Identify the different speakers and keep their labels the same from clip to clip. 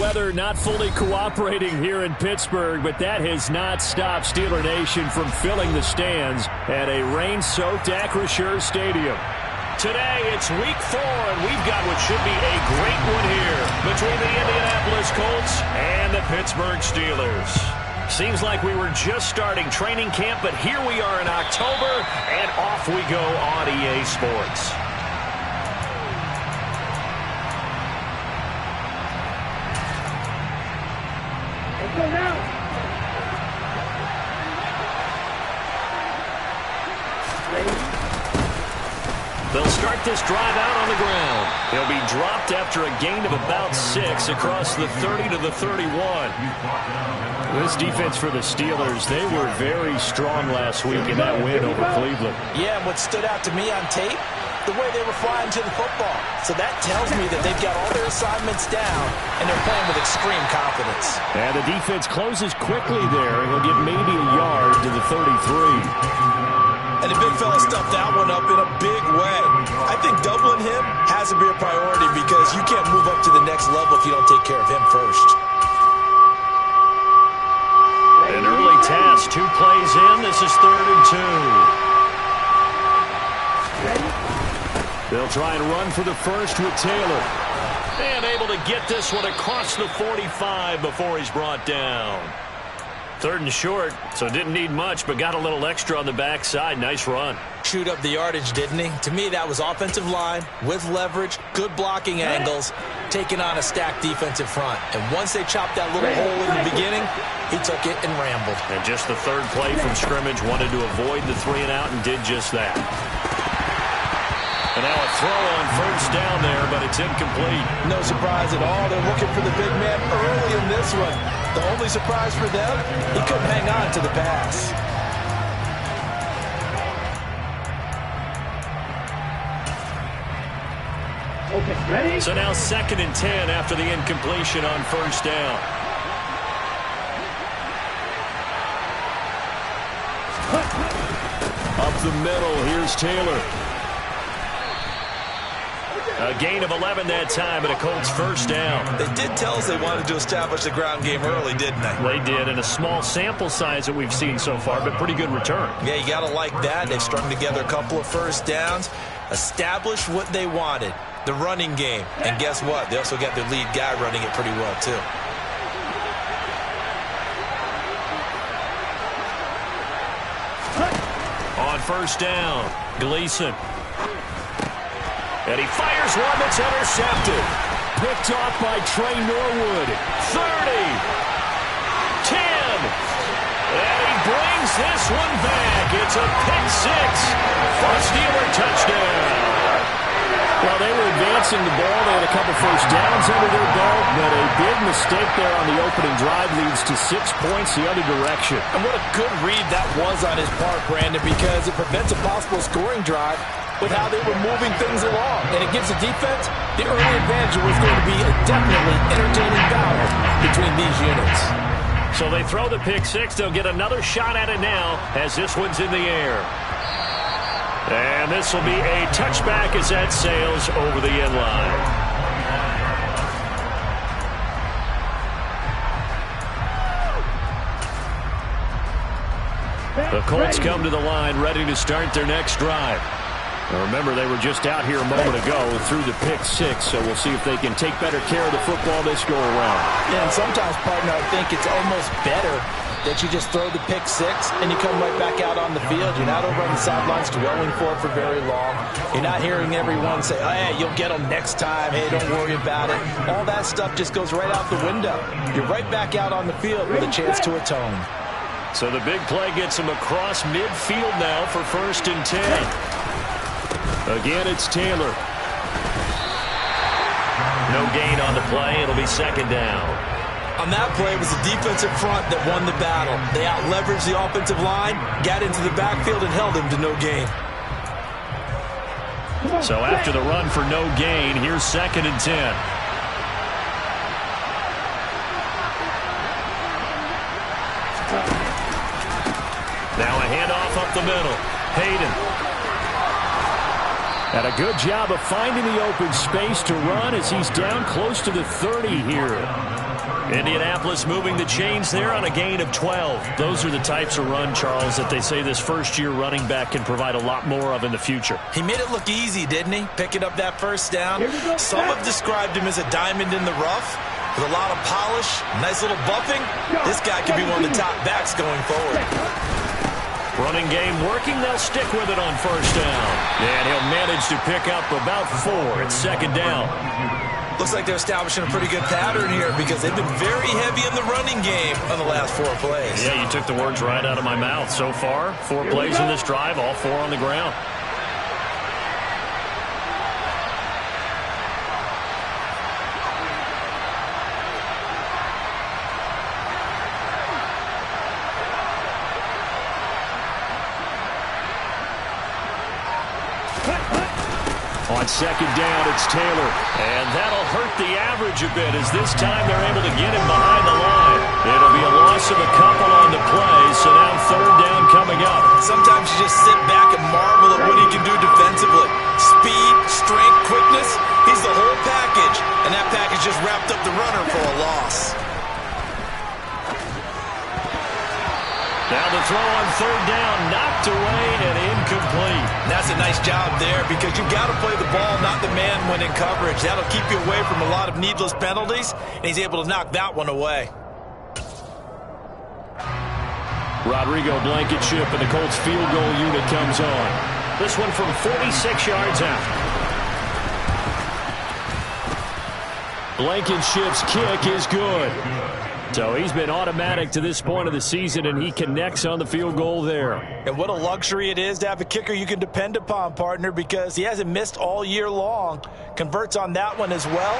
Speaker 1: weather not fully cooperating here in Pittsburgh, but that has not stopped Steeler Nation from filling the stands at a rain-soaked Acrisure Stadium.
Speaker 2: Today, it's week 4, and we've got what should be a great one here between the Indianapolis Colts and the Pittsburgh Steelers. Seems like we were just starting training camp, but here we are in October, and off we go on EA Sports.
Speaker 3: Let's go now.
Speaker 1: They'll start this drive out on the ground. He'll be dropped after a gain of about 6 across the 30 to the 31. This defense for the Steelers, they were very strong last week in that win over Cleveland.
Speaker 4: Yeah, and what stood out to me on tape, the way they were flying to the football. So that tells me that they've got all their assignments down, and they're playing with extreme confidence.
Speaker 1: And the defense closes quickly there. He'll get maybe a yard to the 33.
Speaker 4: And the big fella stuffed that one up in a big way. I think doubling him has to be a priority because you can't move up to the next level if you don't take care of him first.
Speaker 1: An early task, 2 plays in. This is 3rd and 2. They'll try and run for the first with Taylor. And able to get this one across the 45 before he's brought down. 3rd and short, so didn't need much, but got a little extra on the backside. Nice run.
Speaker 4: Chewed up the yardage, didn't he? To me, that was offensive line with leverage, good blocking angles, taking on a stacked defensive front. And once they chopped that little hole in the beginning, he took it and rambled.
Speaker 1: And just the 3rd play from scrimmage, wanted to avoid the 3 and out and did just that. And now a throw on first down there, but it's incomplete.
Speaker 4: No surprise at all. They're looking for the big man early in this one. The only surprise for them, he couldn't hang on to the pass.
Speaker 3: Okay, ready?
Speaker 1: So now 2nd and 10 after the incompletion on first down. Up the middle, here's Taylor. A gain of 11 that time, and a Colts first down.
Speaker 4: They did tell us they wanted to establish the ground game early, didn't they?
Speaker 1: They did, in a small sample size that we've seen so far, but pretty good return.
Speaker 4: Yeah, you got to like that. They've strung together a couple of first downs, established what they wanted, the running game. And guess what? They also got their lead guy running it pretty well, too.
Speaker 1: On first down, Gleason. And he fires one that's intercepted. Picked off by Trey Norwood. 30. 10. And he brings this one back. It's a pick 6. First Steeler touchdown. Well, they were advancing the ball. They had a couple first downs under their belt, but a big mistake there on the opening drive leads to 6 points the other direction.
Speaker 4: And what a good read that was on his part, Brandon, because it prevents a possible scoring drive with how they were moving things along. And it gives the defense the early advantage. Was going to be a definitely entertaining battle between these units.
Speaker 1: So they throw the pick 6. They'll get another shot at it now as this one's in the air. And this will be a touchback as that sails over the end line. The Colts come to the line ready to start their next drive. Now remember, they were just out here a moment ago through the pick 6, so we'll see if they can take better care of the football this go around.
Speaker 4: Yeah, and sometimes, partner, I think it's almost better that you just throw the pick 6 and you come right back out on the field. You're not over on the sidelines dwelling for it for very long. You're not hearing everyone say, oh, hey, you'll get them next time. Hey, don't worry about it. All that stuff just goes right out the window. You're right back out on the field with a chance to atone.
Speaker 1: So the big play gets him across midfield now for 1st and 10. Again, it's Taylor. No gain on the play. It'll be 2nd down.
Speaker 4: On that play, it was the defensive front that won the battle. They out-leveraged the offensive line, got into the backfield, and held him to no gain.
Speaker 1: So after the run for no gain, here's 2nd and 10. Now a handoff up the middle. Hayden. And a good job of finding the open space to run as he's down close to the 30 here. Indianapolis moving the chains there on a gain of 12. Those are the types of run, Charles, that they say this first-year running back can provide a lot more of in the future.
Speaker 4: He made it look easy, didn't he? Picking up that first down. Some have described him as a diamond in the rough with a lot of polish, nice little buffing. This guy could be one of the top backs going forward.
Speaker 1: Running game working. They'll stick with it on first down. And he'll manage to pick up about 4 at second down.
Speaker 4: Looks like they're establishing a pretty good pattern here because they've been very heavy in the running game on the last 4 plays.
Speaker 1: Yeah, you took the words right out of my mouth. So far, 4 plays in this drive, all 4 on the ground. On second down, it's Taylor. And that'll hurt the average a bit as this time they're able to get him behind the line. It'll be a loss of a couple on the play, so now third down coming up.
Speaker 4: Sometimes you just sit back and marvel at what he can do defensively. Speed, strength, quickness, he's the whole package. And that package just wrapped up the runner for a loss.
Speaker 1: Now the throw on third down, knocked away and incomplete.
Speaker 4: That's a nice job there because you've got to play the ball, not the man when in coverage. That'll keep you away from a lot of needless penalties, and he's able to knock that one away.
Speaker 1: Rodrigo Blankenship and the Colts field goal unit comes on. This one from 46 yards out. Blankenship's kick is good. So he's been automatic to this point of the season, and he connects on the field goal there.
Speaker 4: And what a luxury it is to have a kicker you can depend upon, partner, because he hasn't missed all year long. Converts on that one as well.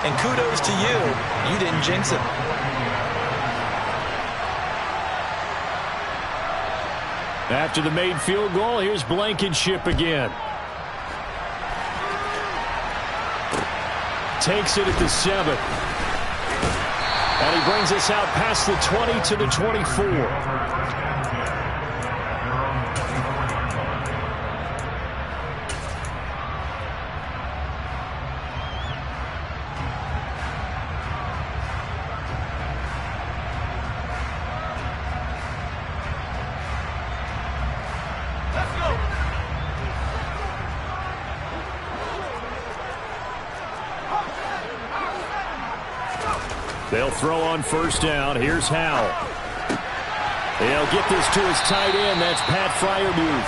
Speaker 4: And kudos to you. You didn't jinx it.
Speaker 1: After the made field goal, here's Blankenship again. Takes it at the 7. And he brings us out past the 20 to the 24. They'll throw on first down. Here's Howell. They'll get this to his tight end. That's Pat Freiermuth.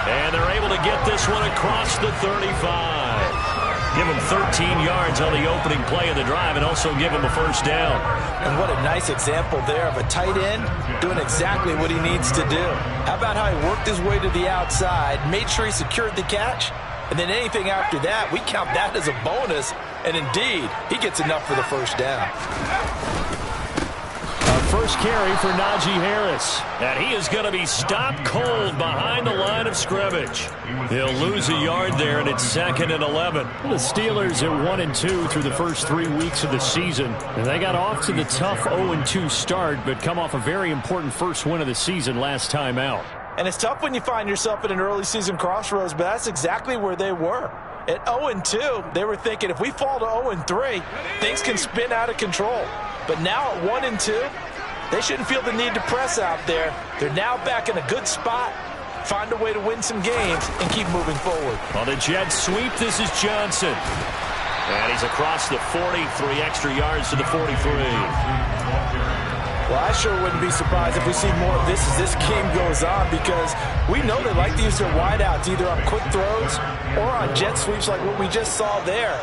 Speaker 1: And they're able to get this one across the 35. Give him 13 yards on the opening play of the drive and also give him a first down.
Speaker 4: And what a nice example there of a tight end doing exactly what he needs to do. How about how he worked his way to the outside, made sure he secured the catch, and then anything after that, we count that as a bonus. And indeed, he gets enough for the first down.
Speaker 1: First carry for Najee Harris. And he is going to be stopped cold behind the line of scrimmage. He'll lose a yard there, and it's 2nd and 11. The Steelers are 1-2 through the first 3 weeks of the season. And they got off to the tough 0-2 start, but come off a very important first win of the season last time out.
Speaker 4: And it's tough when you find yourself at an early season crossroads, but that's exactly where they were. At 0-2, they were thinking if we fall to 0-3, things can spin out of control. But now at 1-2, they shouldn't feel the need to press out there. They're now back in a good spot. Find a way to win some games and keep moving forward.
Speaker 1: On the jet sweep, this is Johnson. And he's across the 40, 3 extra yards to the 43.
Speaker 4: Well, I sure wouldn't be surprised if we see more of this as this game goes on because we know they like to use their wideouts either on quick throws or on jet sweeps like what we just saw there.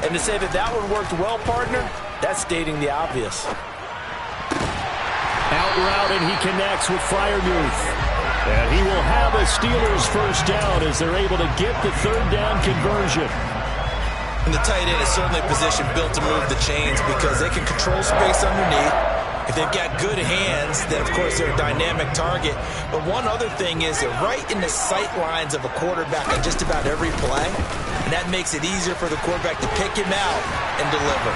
Speaker 4: And to say that that one worked well, partner, that's stating the obvious.
Speaker 1: Out route, and he connects with Freiermuth. And he will have a Steelers first down as they're able to get the third down conversion.
Speaker 4: And the tight end is certainly a position built to move the chains because they can control space underneath. If they've got good hands, then, of course, they're a dynamic target. But one other thing is they're right in the sight lines of a quarterback on just about every play. And that makes it easier for the quarterback to pick him out and deliver.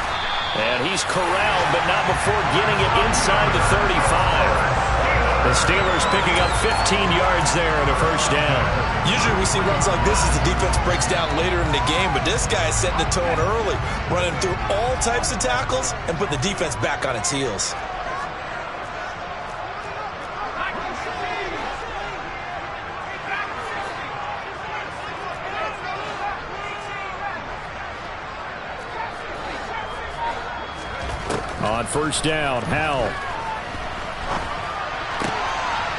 Speaker 1: And he's corralled, but not before getting it inside the 35. The Steelers picking up 15 yards there at a first down.
Speaker 4: Usually we see runs like this as the defense breaks down later in the game, but this guy is setting the tone early, running through all types of tackles and put the defense back on its heels.
Speaker 1: On first down, Howell.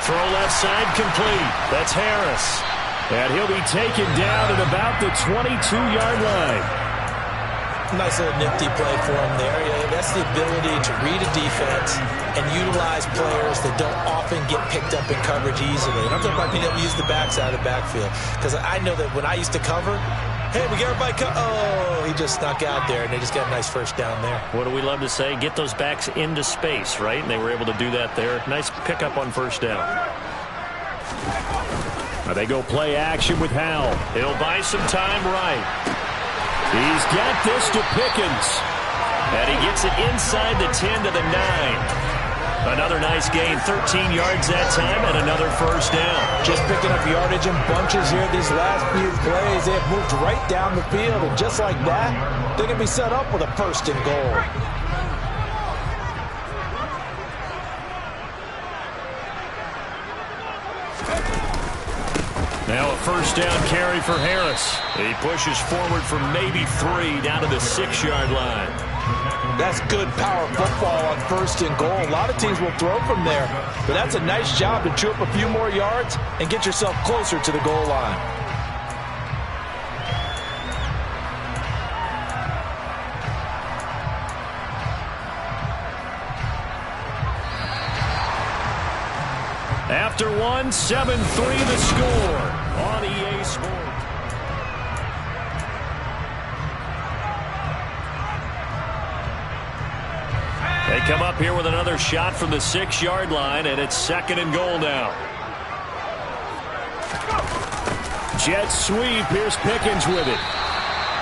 Speaker 2: Throw left side complete. That's Harris.
Speaker 1: And he'll be taken down at about the 22-yard line.
Speaker 4: Nice little nifty play for him there. Yeah, that's the ability to read a defense and utilize players that don't often get picked up in coverage easily. And I'm talking about being able to use the backs out of the backfield. Because I know that when I used to cover, hey, we got everybody oh, he just snuck out there, and they just got a nice first down there.
Speaker 2: What do we love to say? Get those backs into space, right? And they were able to do that there. Nice pickup on first down.
Speaker 1: Now they go play action with Howell.
Speaker 2: He'll buy some time right.
Speaker 1: He's got this to Pickens.
Speaker 2: And he gets it inside the 10 to the 9. Another nice gain, 13 yards that time, and another first down.
Speaker 4: Just picking up yardage in bunches here these last few plays. They have moved right down the field, and just like that, they're going to be set up with a first and goal.
Speaker 1: Now a first down carry for Harris. He pushes forward for maybe 3 down to the 6-yard line.
Speaker 4: That's good power football on first and goal. A lot of teams will throw from there, but that's a nice job to chew up a few more yards and get yourself closer to the goal line.
Speaker 1: After one, 7-3 the score on EA Sports. They come up here with another shot from the 6-yard line, and it's 2nd and goal now. Jet sweep. Here's Pickens with it.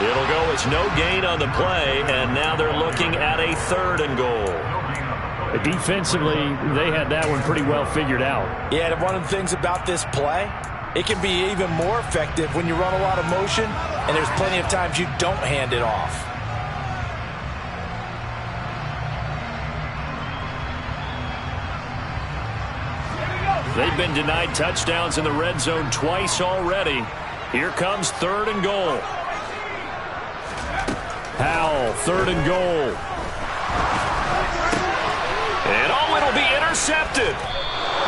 Speaker 2: It'll go as no gain on the play, and now they're looking at a 3rd and goal.
Speaker 1: Defensively, they had that one pretty well figured out.
Speaker 4: Yeah, and one of the things about this play, it can be even more effective when you run a lot of motion, and there's plenty of times you don't hand it off.
Speaker 1: They've been denied touchdowns in the red zone twice already. Here comes 3rd and goal. Howell, 3rd and goal.
Speaker 2: And oh, it'll be intercepted.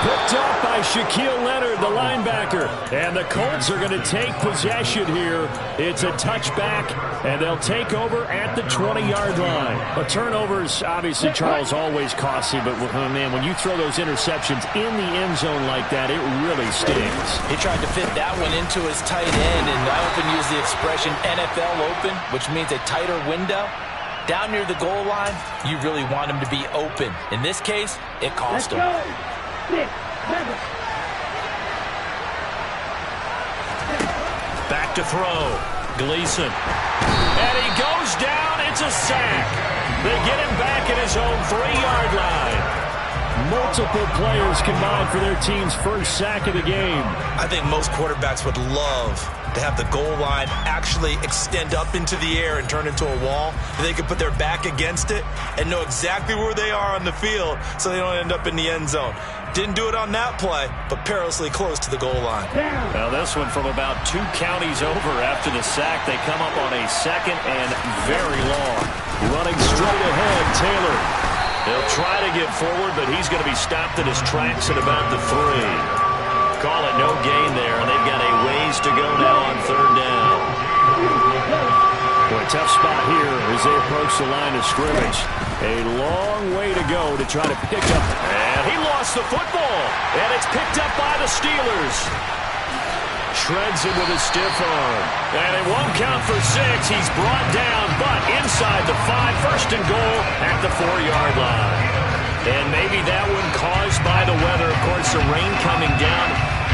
Speaker 1: Picked up by Shaquille Leonard, the linebacker. And the Colts are going to take possession here. It's a touchback, and they'll take over at the 20-yard line. But turnovers, obviously, Charles, always costly. But, man, when you throw those interceptions in the end zone like that, it really stings.
Speaker 4: He tried to fit that one into his tight end, and I often use the expression NFL open, which means a tighter window. Down near the goal line, you really want him to be open. In this case, it cost him.
Speaker 2: Back to throw. Gleason. And he goes down. It's a sack. They get him back at his own 3-yard line.
Speaker 1: Multiple players combined for their team's first sack of the game.
Speaker 4: I think most quarterbacks would love to have the goal line actually extend up into the air and turn into a wall. They can put their back against it and know exactly where they are on the field so they don't end up in the end zone. Didn't do it on that play, but perilously close to the goal line.
Speaker 2: Now this one from about 2 counties over after the sack. They come up on a 2nd and very long.
Speaker 1: Running straight ahead, Taylor.
Speaker 2: He'll try to get forward, but he's going to be stopped in his tracks at about the 3. Call it no gain there, and they've got a ways to go now on 3rd down.
Speaker 1: Boy, tough spot here as they approach the line of scrimmage. A long way to go to try to pick up.
Speaker 2: And he lost the football, and it's picked up by the Steelers. Shreds it with a stiff arm. And it won't count for 6. He's brought down, but inside the 5, 1st and goal at the 4-yard line. And maybe that one caused by the weather. Of course, the rain coming down.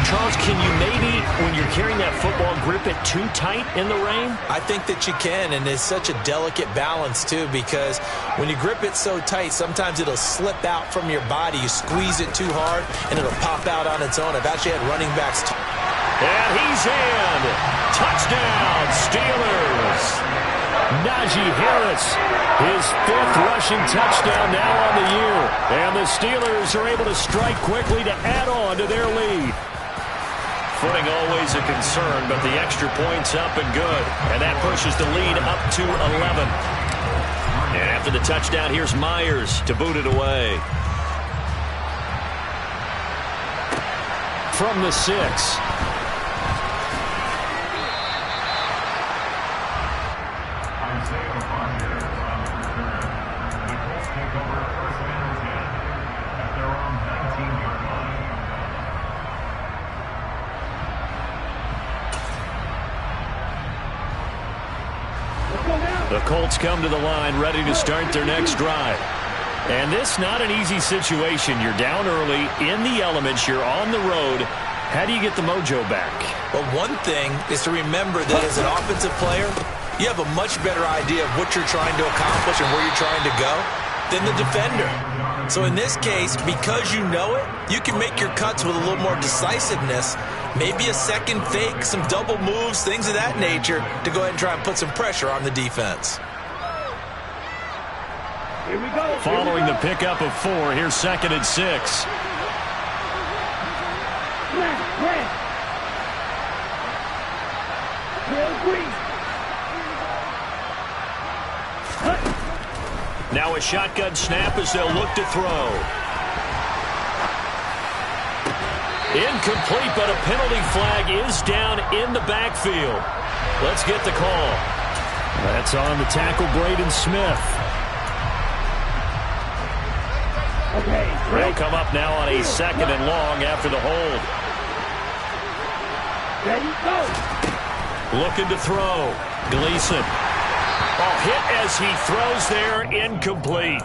Speaker 2: Charles, can you maybe, when you're carrying that football, grip it too tight in the rain?
Speaker 4: I think that you can, and it's such a delicate balance, too, because when you grip it so tight, sometimes it'll slip out from your body. You squeeze it too hard, and it'll pop out on its own. I've actually had running backs
Speaker 2: And he's in. Touchdown, Steelers. Najee Harris, his 5th rushing touchdown now on the year. And the Steelers are able to strike quickly to add on to their lead. Footing always a concern, but the extra point's up and good. And that pushes the lead up to 11. And after the touchdown, here's Myers to boot it away. From the 6. The Colts come to the line ready to start their next drive. And this not an easy situation. You're down early, in the elements, you're on the road. How do you get the mojo back?
Speaker 4: Well, one thing is to remember that as an offensive player, you have a much better idea of what you're trying to accomplish and where you're trying to go than the defender. So in this case, because you know it, you can make your cuts with a little more decisiveness, maybe a second fake, some double moves, things of that nature, to go ahead and try and put some pressure on the defense.
Speaker 3: Here we go.
Speaker 2: Following the pickup of 4, here's 2nd and 6. Now a shotgun snap as they'll look to throw. Incomplete, but a penalty flag is down in the backfield. Let's get the call. That's on the tackle, Braden Smith.
Speaker 3: Okay,
Speaker 2: They'll come up now on a 2nd and long after the hold.
Speaker 3: ready, go.
Speaker 2: Looking to throw. Gleason. Oh, hit as he throws there, incomplete.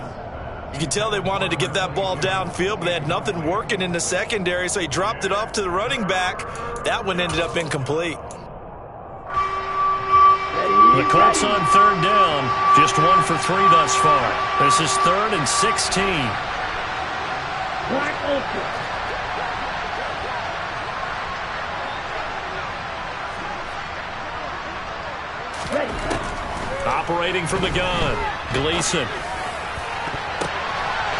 Speaker 4: You can tell they wanted to get that ball downfield, but they had nothing working in the secondary, so he dropped it off to the running back. That one ended up incomplete.
Speaker 2: The Colts on 3rd down. Just 1 for 3 thus far. This is 3rd and 16.
Speaker 3: Black Ultra. Ready.
Speaker 2: Operating from the gun. Gleason.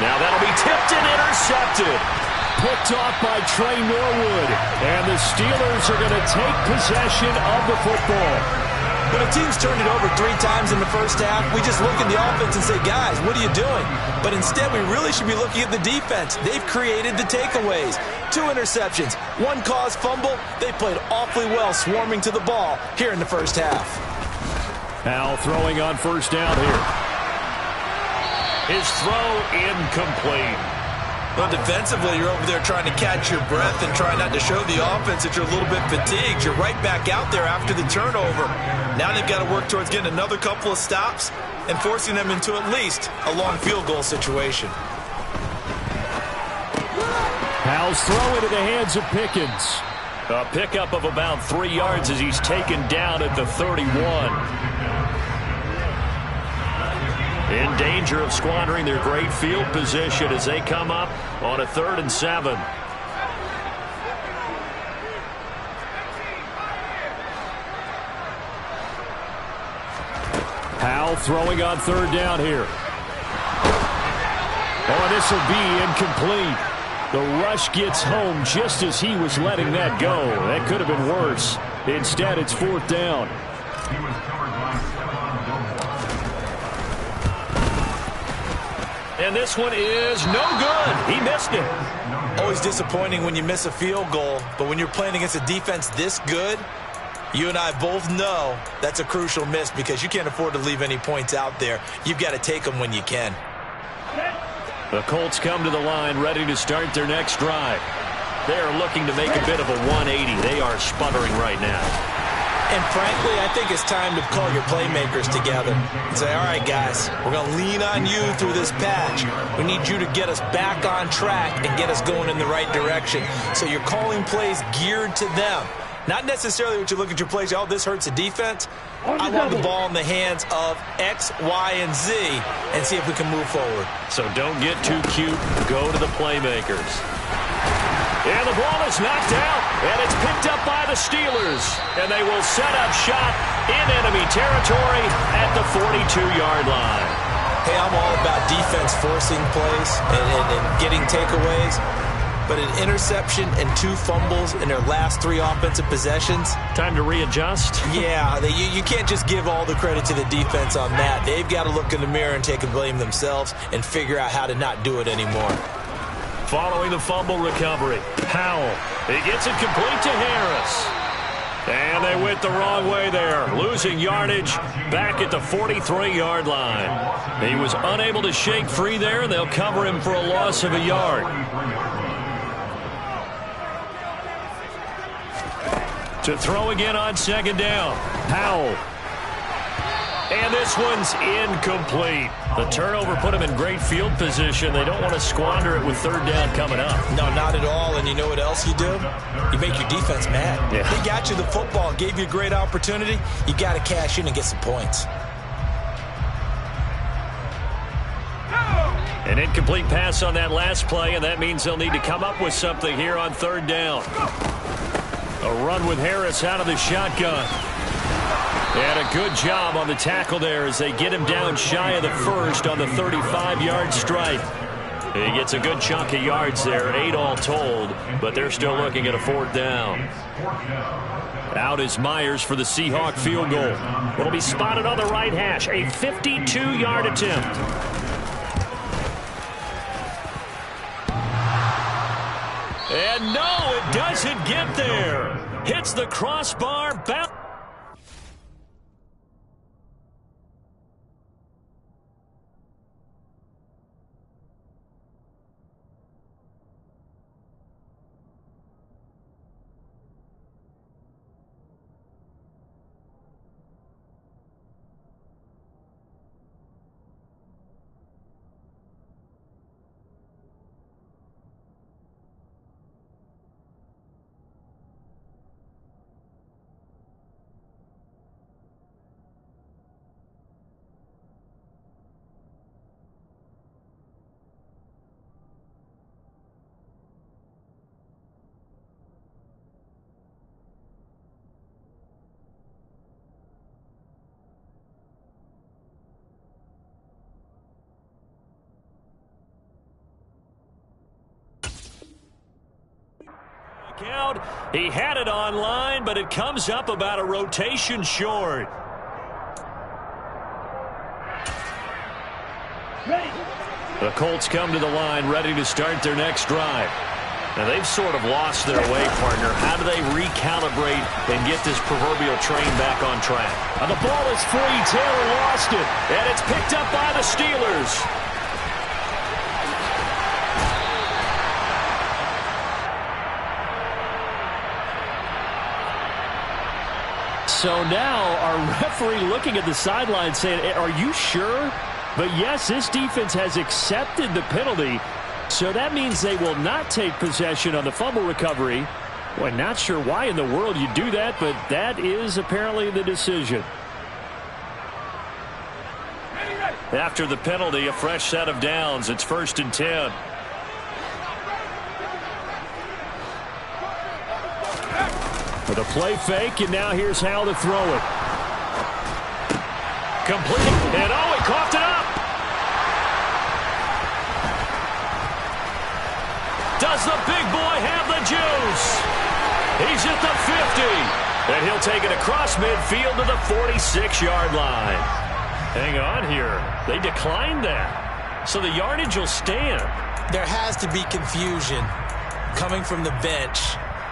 Speaker 2: Now that'll be tipped and intercepted. Picked off by Trey Norwood. And the Steelers are going to take possession of the football.
Speaker 4: When a team's turned it over 3 times in the first half, we just look at the offense and say, guys, what are you doing? But instead, we really should be looking at the defense. They've created the takeaways. 2 interceptions, 1 caused fumble. They played awfully well swarming to the ball here in the first half.
Speaker 2: Now throwing on 1st down here. His throw incomplete.
Speaker 4: Well, defensively, you're over there trying to catch your breath and try not to show the offense that you're a little bit fatigued. You're right back out there after the turnover. Now they've got to work towards getting another couple of stops and forcing them into at least a long field goal situation.
Speaker 2: Powell's throw into the hands of Pickens. A pickup of about 3 yards as he's taken down at the 31. In danger of squandering their great field position as they come up on a 3rd and 7. Powell throwing on 3rd down here. Oh, this will be incomplete. The rush gets home just as he was letting that go. That could have been worse. Instead, it's 4th down. And this one is no good. He missed it.
Speaker 4: Always disappointing when you miss a field goal, but when you're playing against a defense this good, you and I both know that's a crucial miss because you can't afford to leave any points out there. You've got to take them when you can.
Speaker 2: The Colts come to the line ready to start their next drive. They are looking to make a bit of a 180. They are sputtering right now.
Speaker 4: And frankly, I think it's time to call your playmakers together and say, all right, guys, we're going to lean on you through this patch. We need you to get us back on track and get us going in the right direction. So you're calling plays geared to them. Not necessarily what you look at your plays, oh, this hurts the defense. I want the ball in the hands of X, Y, and Z and see if we can move forward.
Speaker 2: So don't get too cute. Go to the playmakers. And the ball is knocked out. And it's picked up by the Steelers. And they will set up shop in enemy territory at the 42-yard line.
Speaker 4: Hey, I'm all about defense forcing plays and getting takeaways. But an interception and 2 fumbles in their last 3 offensive possessions.
Speaker 2: Time to readjust?
Speaker 4: Yeah, you can't just give all the credit to the defense on that. They've got to look in the mirror and take the blame themselves and figure out how to not do it anymore.
Speaker 2: Following the fumble recovery, Howell. He gets it complete to Harris. And they went the wrong way there, losing yardage back at the 43-yard line. He was unable to shake free there, and they'll cover him for a loss of a yard. To throw again on second down, Howell. And this one's incomplete. The turnover put him in great field position. They don't want to squander it with third down coming up.
Speaker 4: No, not at all. And you know what else you do? You make your defense mad.
Speaker 2: Yeah.
Speaker 4: They got you the football, gave you a great opportunity. You got to cash in and get some points.
Speaker 2: An incomplete pass on that last play, and that means they'll need to come up with something here on third down. A run with Harris out of the shotgun. And a good job on the tackle there as they get him down shy of the first on the 35-yard strike. He gets a good chunk of yards there, 8 all told, but they're still looking at a fourth down. Out is Myers for the Seahawk field goal. It'll be spotted on the right hash, a 52-yard attempt. And no, it doesn't get there. Hits the crossbar, bounce. Out. He had it online, but it comes up about a rotation short.
Speaker 3: Ready.
Speaker 2: The Colts come to the line, ready to start their next drive. Now, they've sort of lost their way, partner. How do they recalibrate and get this proverbial train back on track? Now, the ball is free. Taylor lost it, and it's picked up by the Steelers. So now our referee looking at the sideline saying, are you sure? But yes, this defense has accepted the penalty. So that means they will not take possession on the fumble recovery. Boy, not sure why in the world you do that, but that is apparently the decision. After the penalty, a fresh set of downs. It's 1st and 10. With a play fake, and now here's how to throw it. Complete, and oh, he coughed it up. Does the big boy have the juice? He's at the 50, and he'll take it across midfield to the 46-yard line. Hang on here. They declined that, so the yardage will stand.
Speaker 4: There has to be confusion coming from the bench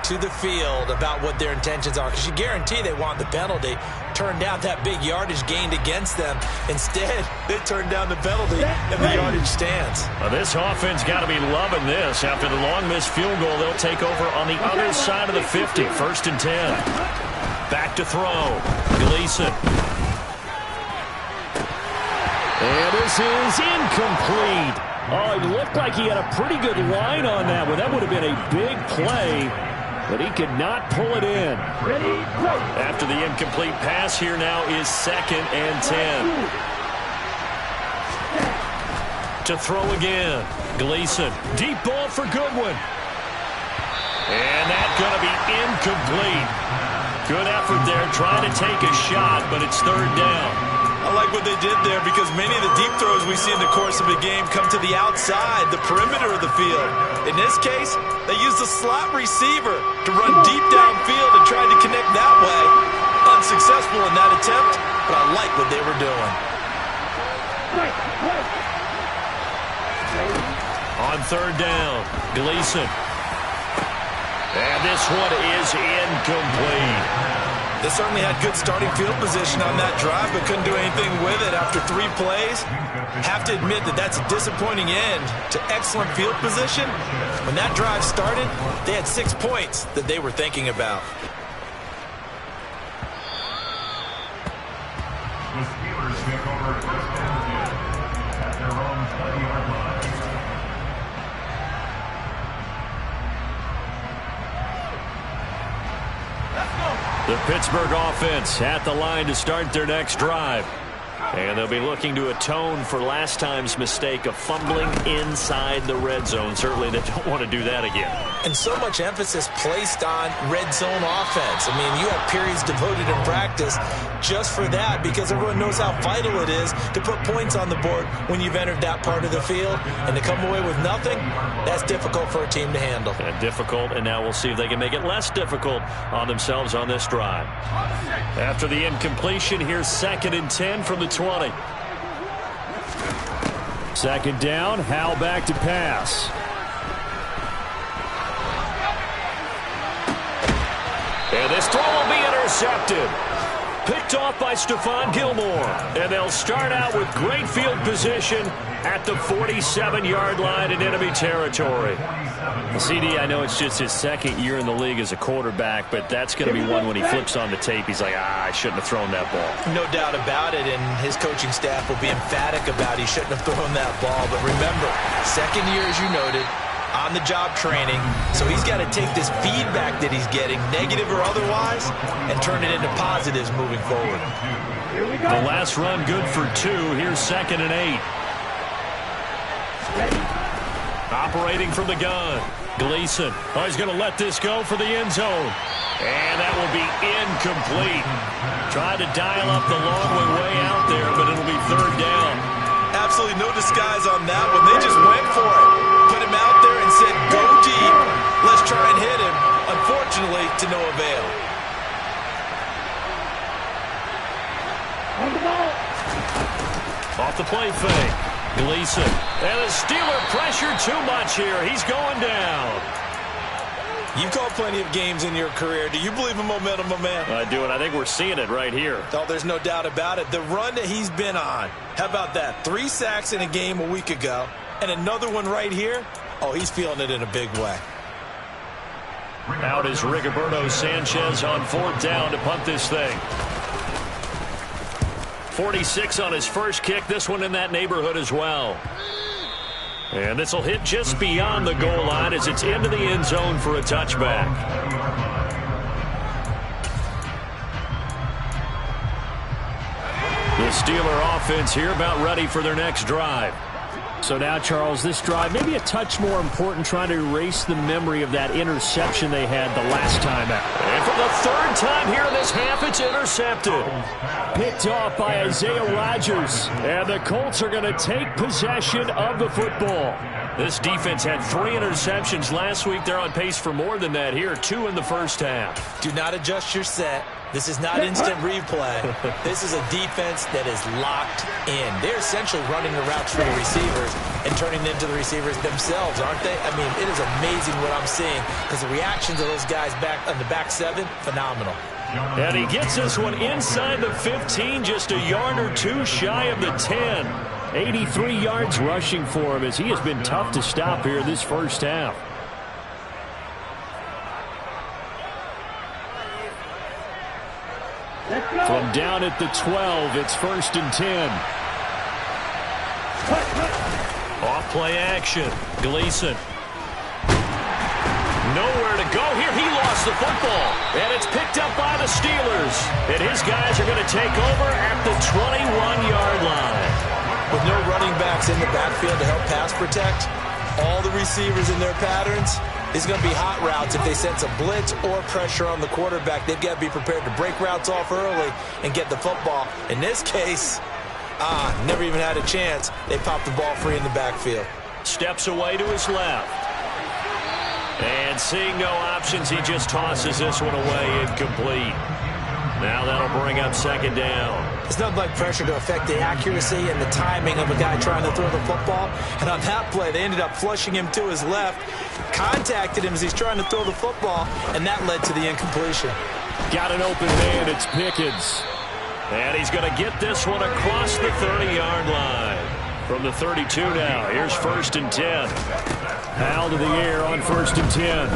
Speaker 4: to the field about what their intentions are, because you guarantee they want the penalty. Turned down that big yardage gained against them. Instead, they turned down the penalty, and the yardage stands.
Speaker 2: Well, this offense got to be loving this. After the long missed field goal, they'll take over on the other side of the 50. 1st and 10. Back to throw. Gleason. And this is incomplete. Oh, it looked like he had a pretty good line on that one. That would have been a big play, but he could not pull it in.
Speaker 3: Ready, go.
Speaker 2: After the incomplete pass, here now is 2nd and 10. To throw again. Gleason. Deep ball for Goodwin. And that's going to be incomplete. Good effort there trying to take a shot, but it's third down.
Speaker 4: I like what they did there because many of the deep throws we see in the course of a game come to the outside, the perimeter of the field. In this case, they used the slot receiver to run deep downfield and tried to connect that way. Unsuccessful in that attempt, but I like what they were doing.
Speaker 2: On third down, Gleason. And this one is incomplete.
Speaker 4: They certainly had good starting field position on that drive, but couldn't do anything with it after 3 plays. Have to admit that that's a disappointing end to excellent field position. When that drive started, they had 6 points that they were thinking about.
Speaker 5: The Steelers take over first down at their own 20-yard line.
Speaker 2: The Pittsburgh offense at the line to start their next drive. And they'll be looking to atone for last time's mistake of fumbling inside the red zone. Certainly they don't want to do that again.
Speaker 4: And so much emphasis placed on red zone offense. I mean, you have periods devoted in practice just for that because everyone knows how vital it is to put points on the board when you've entered that part of the field. And to come away with nothing, that's difficult for a team to handle.
Speaker 2: And difficult, and now we'll see if they can make it less difficult on themselves on this drive. After the incompletion, here's 2nd and 10 from the 20. Second down, Howell back to pass. And this throw will be intercepted. Picked off by Stephon Gilmore. And they'll start out with great field position at the 47-yard line in enemy territory. Well, CD, I know it's just his 2nd year in the league as a quarterback, but that's going to be one when he flips on the tape. He's like, I shouldn't have thrown that ball.
Speaker 4: No doubt about it, and his coaching staff will be emphatic about he shouldn't have thrown that ball. But remember, 2nd year, as you noted, on-the-job training, so he's got to take this feedback that he's getting, negative or otherwise, and turn it into positives moving forward.
Speaker 2: The last run good for 2. Here's 2nd and 8. Operating from the gun, Gleason. Oh, he's going to let this go for the end zone. And that will be incomplete. Tried to dial up the long way out there, but it'll be third down.
Speaker 4: Absolutely no disguise on that one. They just went for it. Put him out there and said, go deep. Let's try and hit him. Unfortunately, to no avail.
Speaker 3: On the ball.
Speaker 2: Off the play fake. Gleason. And the Steeler pressure too much here. He's going down.
Speaker 4: You've called plenty of games in your career. Do you believe in momentum, my man?
Speaker 2: I do, and I think we're seeing it right here.
Speaker 4: Oh, there's no doubt about it. The run that he's been on. How about that? 3 sacks in a game a week ago. And another one right here. Oh, he's feeling it in a big way.
Speaker 2: Out is Rigoberto Sanchez on 4th down to punt this thing. 46 on his first kick. This one in that neighborhood as well. And this will hit just beyond the goal line as it's into the end zone for a touchback. The Steeler offense here about ready for their next drive. So now, Charles, this drive maybe a touch more important, trying to erase the memory of that interception they had the last time out. And for the 3rd time here in this half, it's intercepted. Picked off by Isaiah Rodgers. And the Colts are going to take possession of the football. This defense had 3 interceptions last week. They're on pace for more than that here, 2 in the first half.
Speaker 4: Do not adjust your set. This is not instant replay. This is a defense that is locked in. They're essentially running the routes for the receivers and turning them into the receivers themselves, aren't they? I mean, it is amazing what I'm seeing because the reactions of those guys back on the back 7, phenomenal.
Speaker 2: And he gets this one inside the 15, just a yard or 2 shy of the 10. 83 yards rushing for him as he has been tough to stop here this first half. From down at the 12, it's 1st and 10. Off play action. Gleason. Nowhere to go here. He lost the football. And it's picked up by the Steelers. And his guys are going to take over at the 21-yard line.
Speaker 4: With no running backs in the backfield to help pass protect, all the receivers in their patterns. It's going to be hot routes. If they sense a blitz or pressure on the quarterback, they've got to be prepared to break routes off early and get the football. In this case, never even had a chance. They popped the ball free in the backfield.
Speaker 2: Steps away to his left. And seeing no options, he just tosses this one away, incomplete. Now that'll bring up second down.
Speaker 4: It's nothing like pressure to affect the accuracy and the timing of a guy trying to throw the football. And on that play, they ended up flushing him to his left, contacted him as he's trying to throw the football, and that led to the incompletion.
Speaker 2: Got an open man. It's Pickens. And he's going to get this one across the 30-yard line. From the 32 now, here's 1st and 10. Howell to the air on 1st and 10.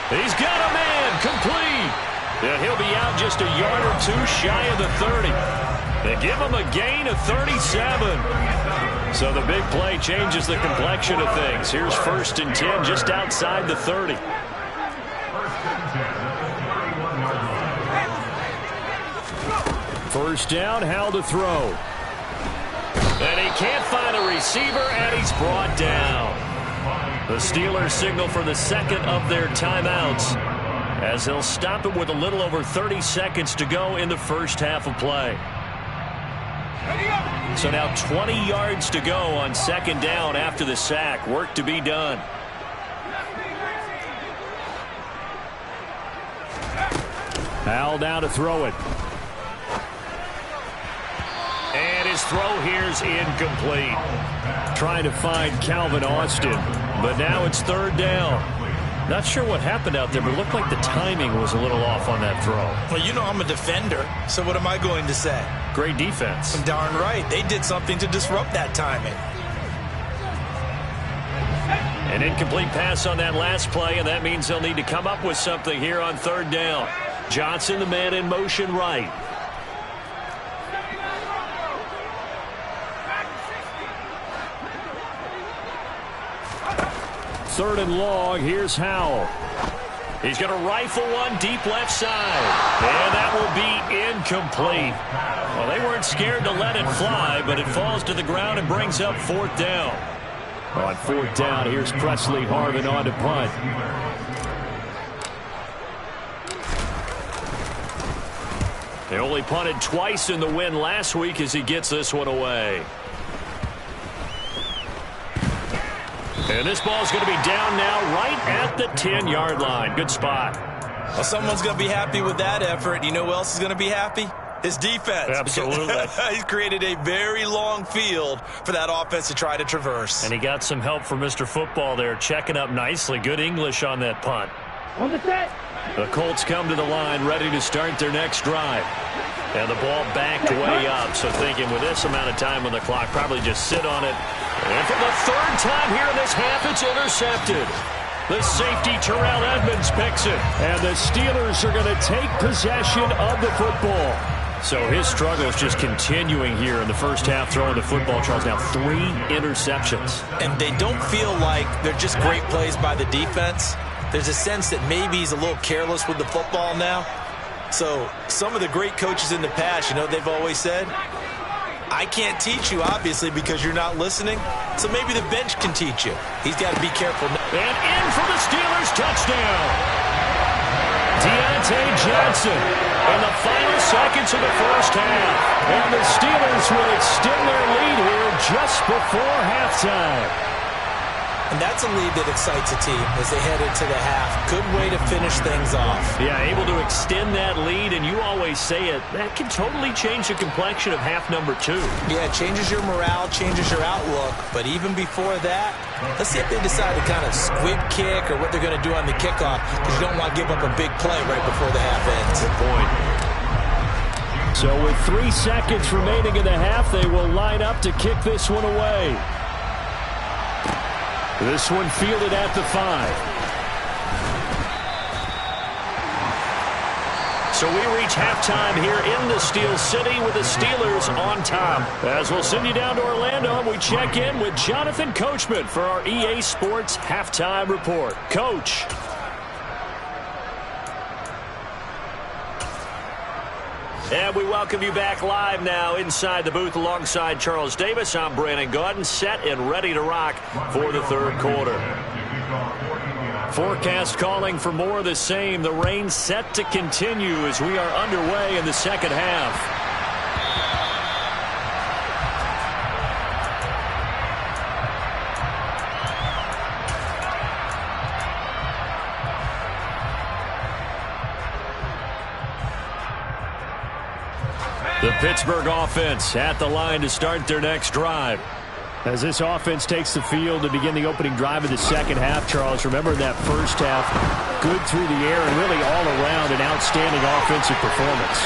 Speaker 2: He's got a man, complete. Yeah, he'll be out just a yard or two shy of the 30. They give him a gain of 37. So the big play changes the complexion of things. Here's 1st and 10 just outside the 30. First down, Howell to throw. And he can't find a receiver, and he's brought down. The Steelers signal for the second of their timeouts as they'll stop it with a little over 30 seconds to go in the first half of play. So now 20 yards to go on second down after the sack. Work to be done. Howell down to throw it. And his throw here's incomplete. Trying to find Calvin Austin, but now it's third down. Not sure what happened out there, but it looked like the timing was a little off on that throw.
Speaker 4: Well, you know I'm a defender, so what am I going to say?
Speaker 2: Great defense.
Speaker 4: Darn right. They did something to disrupt that timing.
Speaker 2: An incomplete pass on that last play, and that means they'll need to come up with something here on third down. Johnson, the man in motion right. Third and long, here's Howell. He's going to rifle one deep left side. And that will be incomplete. Well, they weren't scared to let it fly, but it falls to the ground and brings up fourth down. On fourth down, here's Presley Harvin on to punt. They only punted twice in the win last week as he gets this one away. And this ball's going to be down now right at the 10-yard line. Good spot.
Speaker 4: Well, someone's going to be happy with that effort. You know who else is going to be happy? His defense.
Speaker 2: Absolutely.
Speaker 4: He's created a very long field for that offense to try to traverse.
Speaker 2: And he got some help from Mr. Football there, checking up nicely. Good English on that punt.
Speaker 3: On the set.
Speaker 2: The Colts come to the line, ready to start their next drive. And the ball backed way up, so thinking with this amount of time on the clock, probably just sit on it. And for the third time here in this half, it's intercepted. The safety, Terrell Edmonds, picks it. And the Steelers are going to take possession of the football. So his struggle is just continuing here in the first half, throwing the football. Charles, now 3 interceptions.
Speaker 4: And they don't feel like they're just great plays by the defense. There's a sense that maybe he's a little careless with the football now. So some of the great coaches in the past, you know, they've always said, I can't teach you, obviously, because you're not listening. So maybe the bench can teach you. He's got to be careful.
Speaker 2: And in for the Steelers, touchdown. Deontay Johnson in the final seconds of the first half. And the Steelers will extend their lead here just before halftime.
Speaker 4: And that's a lead that excites a team as they head into the half. Good way to finish things off.
Speaker 2: Yeah, able to extend that lead, and you always say it, that can totally change the complexion of half number 2.
Speaker 4: Yeah, it changes your morale, changes your outlook. But even before that, let's see if they decide to kind of squib kick or what they're going to do on the kickoff, because you don't want to give up a big play right before the half ends.
Speaker 2: Good point. So with 3 seconds remaining in the half, they will line up to kick this one away. This one fielded at the 5. So we reach halftime here in the Steel City with the Steelers on top. As we'll send you down to Orlando, and we check in with Jonathan Coachman for our EA Sports Halftime Report. Coach. And we welcome you back live now inside the booth alongside Charles Davis. I'm Brandon Gaudin, set and ready to rock for the third quarter. Forecast calling for more of the same. The rain set to continue as we are underway in the second half. The Pittsburgh offense at the line to start their next drive.
Speaker 1: As this offense takes the field to begin the opening drive of the second half, Charles, remember that first half, good through the air and really all around an outstanding offensive performance.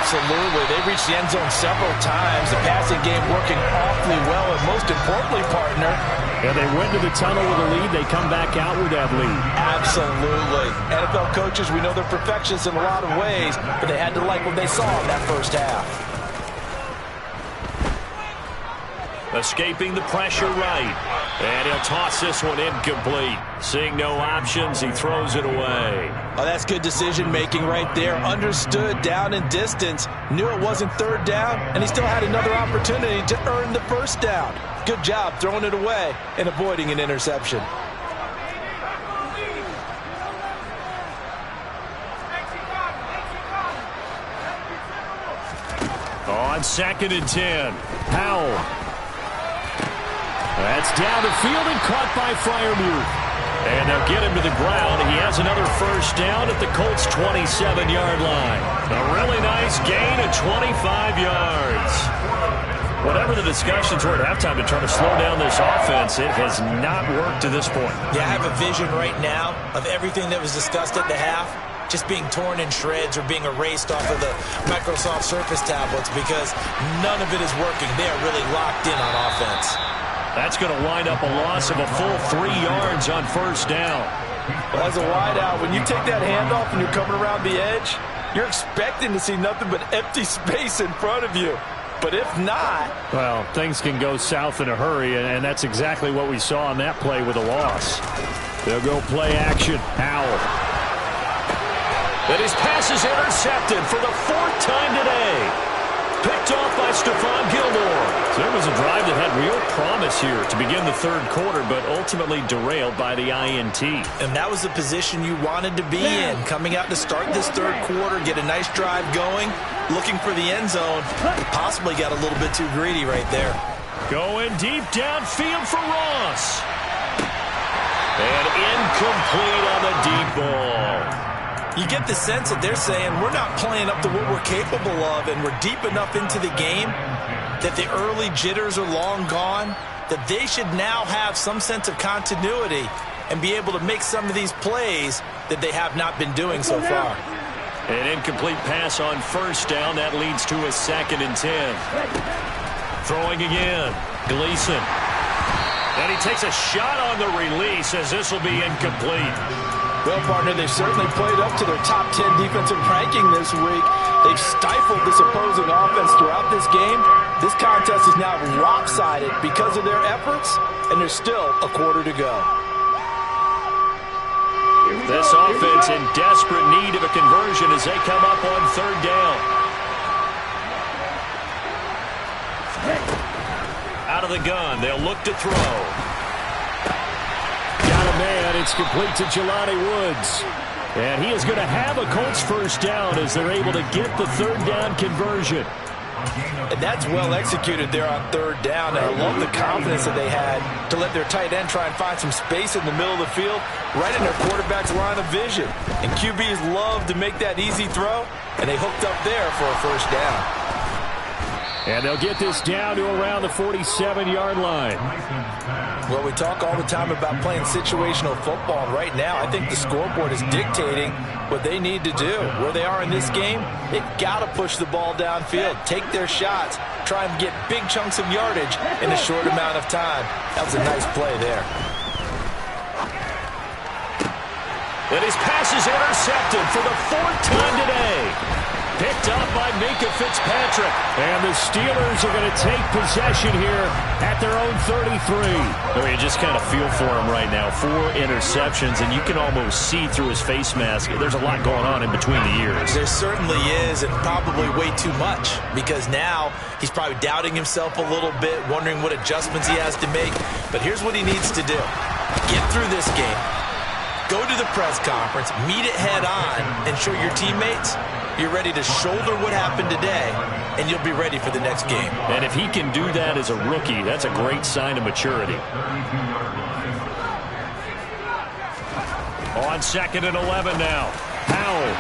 Speaker 4: Absolutely. They reached the end zone several times. The passing game working awfully well, and most importantly, partner,
Speaker 1: yeah, they went to the tunnel with a lead. They come back out with that lead.
Speaker 4: Absolutely. NFL coaches, we know they're perfectionists in a lot of ways, but they had to like what they saw in that first half.
Speaker 2: Escaping the pressure right. And he'll toss this one incomplete. Seeing no options, he throws it away.
Speaker 4: Oh, that's good decision-making right there. Understood down and distance. Knew it wasn't third down, and he still had another opportunity to earn the first down. Good job throwing it away and avoiding an interception.
Speaker 1: On 2nd and 10, Powell. That's down the field and caught by Freiermuth. And they'll get him to the ground. He has another first down at the Colts' 27-yard line. A really nice gain of 25 yards. Whatever the discussions were at halftime to try to slow down this offense, it has not worked to this point.
Speaker 4: Yeah, I have a vision right now of everything that was discussed at the half just being torn in shreds or being erased off of the Microsoft Surface tablets because none of it is working. They are really locked in on offense.
Speaker 2: That's going to wind up a loss of a full 3 yards on first down.
Speaker 4: Well, as a wideout, when you take that handoff and you're coming around the edge, you're expecting to see nothing but empty space in front of you. But if not...
Speaker 1: well, things can go south in a hurry, and that's exactly what we saw on that play with a loss. They'll go play action. Powell.
Speaker 2: And his pass is intercepted for the 4th time today. Picked off by Stephon Gilmore.
Speaker 1: So it was a drive that had real promise here to begin the third quarter, but ultimately derailed by the INT.
Speaker 4: And that was the position you wanted to be in. Coming out to start this third quarter, get a nice drive going, looking for the end zone. Possibly got a little bit too greedy right there.
Speaker 2: Going deep downfield for Ross. And incomplete on the deep ball.
Speaker 4: You get the sense that they're saying we're not playing up to what we're capable of, and we're deep enough into the game that the early jitters are long gone, that they should now have some sense of continuity and be able to make some of these plays that they have not been doing so far.
Speaker 2: An incomplete pass on first down. That leads to a 2nd and 10. Throwing again. Gleason. And he takes a shot on the release as this will be incomplete.
Speaker 4: Well, partner, they've certainly played up to their top 10 defensive ranking this week. They've stifled this opposing offense throughout this game. This contest is now lopsided because of their efforts, and there's still a quarter to go.
Speaker 2: This offense in desperate need of a conversion as they come up on third down. Out of the gun, they'll look to throw.
Speaker 1: Man, it's complete to Jelani Woods. And he is going to have a Colts first down as they're able to get the third down conversion.
Speaker 4: And that's well executed there on third down. And I love the confidence that they had to let their tight end try and find some space in the middle of the field, right in their quarterback's line of vision. And QBs love to make that easy throw, and they hooked up there for a first down.
Speaker 1: And they'll get this down to around the 47-yard line.
Speaker 4: Well, we talk all the time about playing situational football, and right now I think the scoreboard is dictating what they need to do. Where they are in this game, they've got to push the ball downfield, take their shots, try and get big chunks of yardage in a short amount of time. That was a nice play there.
Speaker 2: And his pass is intercepted for the 4th time today. Picked up by Mika
Speaker 1: Minkah Fitzpatrick. And the Steelers are going to take possession here at their own 33.
Speaker 2: You just kind of feel for him right now. 4 interceptions, and you can almost see through his face mask. There's a lot going on in between the ears.
Speaker 4: There certainly is, and probably way too much, because now he's probably doubting himself a little bit, wondering what adjustments he has to make. But here's what he needs to do. Get through this game, go to the press conference, meet it head on, and show your teammates you're ready to shoulder what happened today, and you'll be ready for the next game.
Speaker 2: And if he can do that as a rookie, that's a great sign of maturity.
Speaker 1: On 2nd and 11 now. Howell.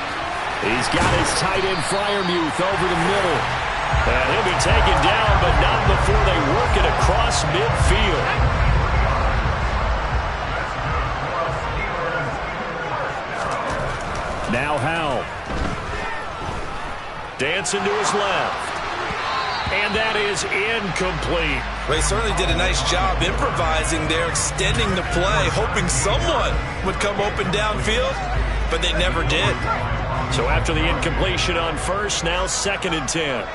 Speaker 1: He's got his tight end Freiermuth over the middle.
Speaker 2: And he'll be taken down, but not before they work it across midfield.
Speaker 1: Now Howell. Dancing to his left. And that is incomplete.
Speaker 4: Well, he certainly did a nice job improvising there, extending the play, hoping someone would come open downfield, but they never did.
Speaker 1: So after the incompletion on first, now 2nd and 10.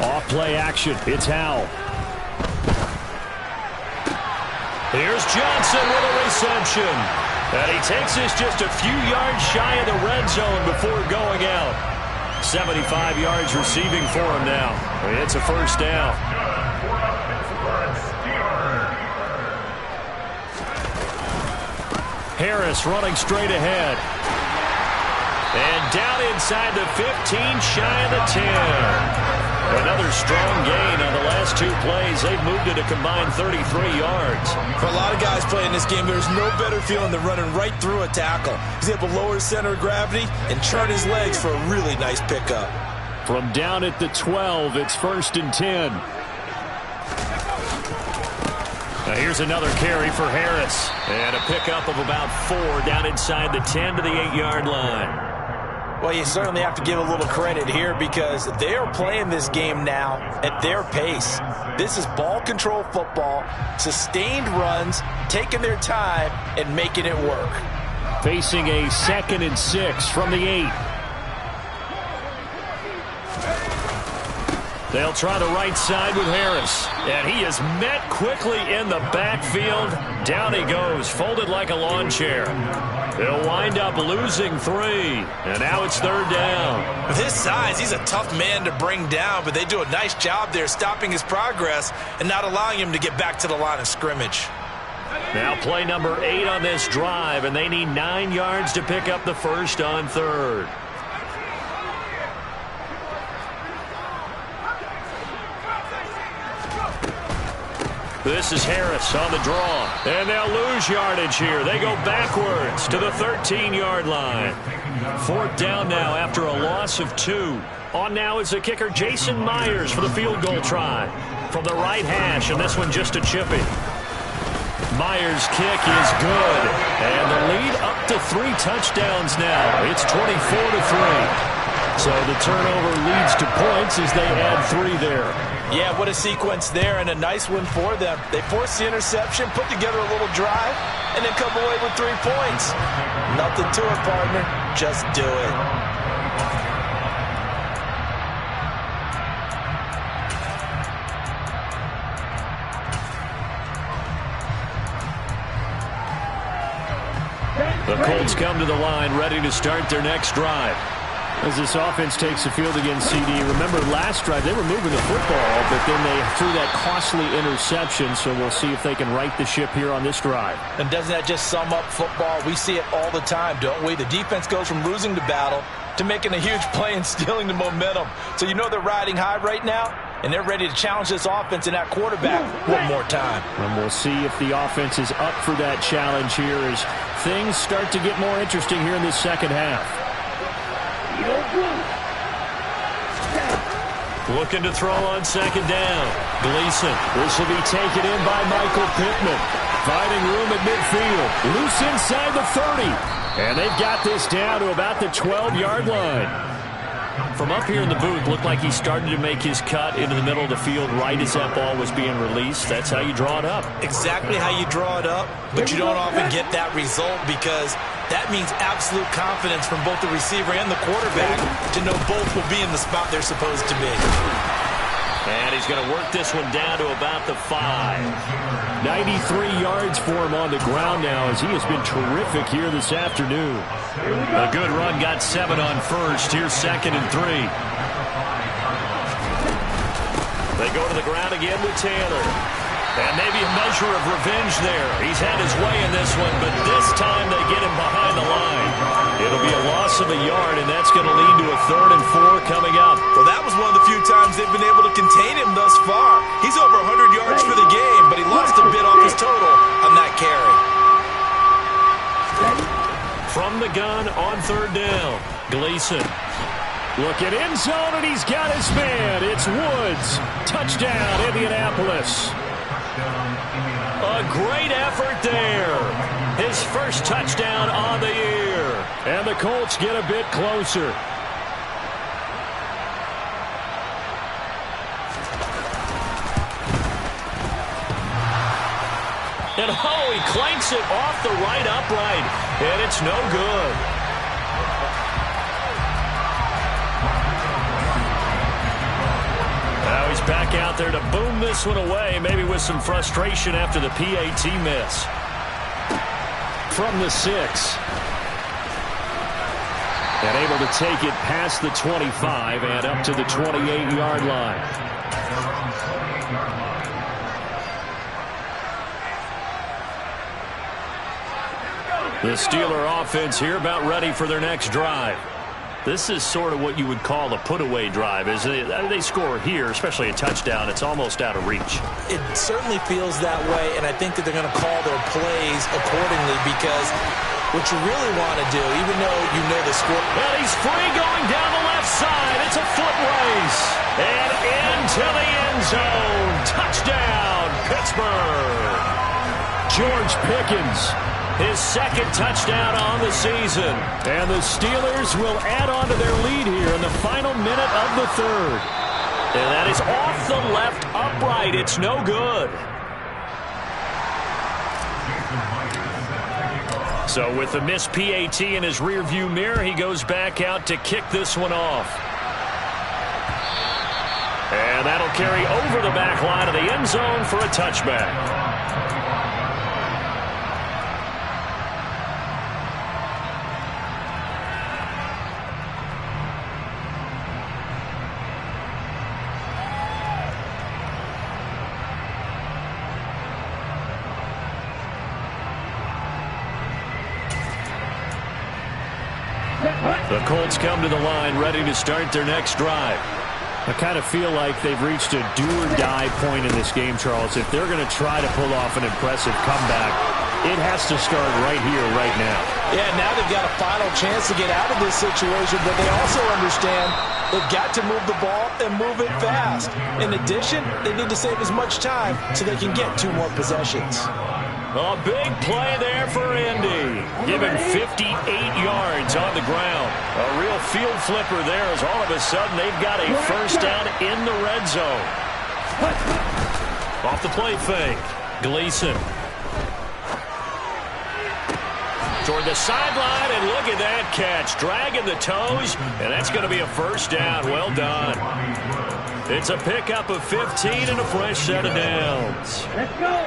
Speaker 1: Off play action. It's Howell. Here's Johnson with a reception. And he takes this just a few yards shy of the red zone before going out. 75 yards receiving for him now. It's a first down. Harris running straight ahead. And down inside the 15, shy of the 10. Another strong gain on the last 2 plays. They've moved it a combined 33 yards.
Speaker 4: For a lot of guys playing this game, there's no better feeling than running right through a tackle. He's able to lower his center of gravity and turn his legs for a really nice pickup.
Speaker 1: From down at the 12, it's 1st and 10. Now here's another carry for Harris. And a pickup of about 4 down inside the 10 to the 8-yard line.
Speaker 4: Well, you certainly have to give a little credit here because they are playing this game now at their pace. This is ball control football, sustained runs, taking their time, and making it work.
Speaker 1: Facing a 2nd and 6 from the 8. They'll try the right side with Harris. And he is met quickly in the backfield. Down he goes, folded like a lawn chair. They'll wind up losing 3. And now it's 3rd down.
Speaker 4: With his size, he's a tough man to bring down, but they do a nice job there stopping his progress and not allowing him to get back to the line of scrimmage.
Speaker 1: Now play number 8 on this drive, and they need 9 yards to pick up the first on 3rd. This is Harris on the draw. And they'll lose yardage here. They go backwards to the 13-yard line. 4th down now after a loss of 2. On now is the kicker Jason Myers for the field goal try. From the right hash, and this one just a chippy. Myers' kick is good. And the lead up to 3 touchdowns now. It's 24-3. So the turnover leads to points as they add 3 there.
Speaker 4: Yeah, what a sequence there, and a nice one for them. They force the interception, put together a little drive, and then come away with 3 points. Nothing to it, partner. Just do it.
Speaker 1: The Colts come to the line, ready to start their next drive. As this offense takes the field against CD, remember last drive they were moving the football, but then they threw that costly interception, so we'll see if they can right the ship here on this drive.
Speaker 4: And doesn't that just sum up football? We see it all the time, don't we? The defense goes from losing the battle to making a huge play and stealing the momentum. So you know they're riding high right now, and they're ready to challenge this offense and that quarterback one more time.
Speaker 1: And we'll see if the offense is up for that challenge here as things start to get more interesting here in this second half. Looking to throw on 2nd down. Gleason. This will be taken in by Michael Pittman. Finding room at midfield. Loose inside the 30. And they've got this down to about the 12-yard line. From up here in the booth, looked like he started to make his cut into the middle of the field right as that ball was being released. That's how you draw it up.
Speaker 4: Exactly how you draw it up, but you don't often get that result because that means absolute confidence from both the receiver and the quarterback to know both will be in the spot they're supposed to be.
Speaker 1: And he's going to work this one down to about the 5. 93 yards for him on the ground now as he has been terrific here this afternoon. A good run, got 7 on first. Here's 2nd and 3. They go to the ground again with Taylor. And maybe a measure of revenge there. He's had his way in this one, but this time they get him behind the line. It'll be a loss of a yard, and that's going to lead to a 3rd and 4 coming up.
Speaker 4: Well, that was one of the few times they've been able to contain him thus far. He's over 100 yards for the game, but he lost a bit off his total on that carry.
Speaker 1: From the gun on 3rd down, Gleason. Look at end zone, and he's got his man. It's Woods. Touchdown, Indianapolis. A great effort there. His first touchdown on the year. And the Colts get a bit closer. And oh, he clanks it off the right upright. And it's no good. Now he's back out there to boom this one away, maybe with some frustration after the PAT miss. From the 6. And able to take it past the 25 and up to the 28-yard line. The Steeler offense here about ready for their next drive. This is sort of what you would call a put-away drive, isn't it? They score here, especially a touchdown. It's almost out of reach.
Speaker 4: It certainly feels that way, and I think that they're going to call their plays accordingly because what you really want to do, even though you know the score.
Speaker 1: And he's free going down the left side. It's a foot race. And into the end zone. Touchdown, Pittsburgh. George Pickens. His 2nd touchdown on the season. And the Steelers will add on to their lead here in the final minute of the 3rd. And that is off the left upright. It's no good. So with the missed PAT in his rearview mirror, he goes back out to kick this one off. And that'll carry over the back line of the end zone for a touchback. The Colts come to the line ready to start their next drive. I kind of feel like they've reached a do-or-die point in this game, Charles. If they're going to try to pull off an impressive comeback, it has to start right here, right now.
Speaker 4: Yeah, now they've got a final chance to get out of this situation, but they also understand they've got to move the ball and move it fast. In addition, they need to save as much time so they can get 2 more possessions.
Speaker 1: A big play there for Indy. Given 58 yards on the ground. A real field flipper there as all of a sudden they've got a first down in the red zone. Off the play fake. Gleason. Toward the sideline, and look at that catch. Dragging the toes, and that's going to be a first down. Well done. It's a pickup of 15 and a fresh set of downs.
Speaker 3: Let's go.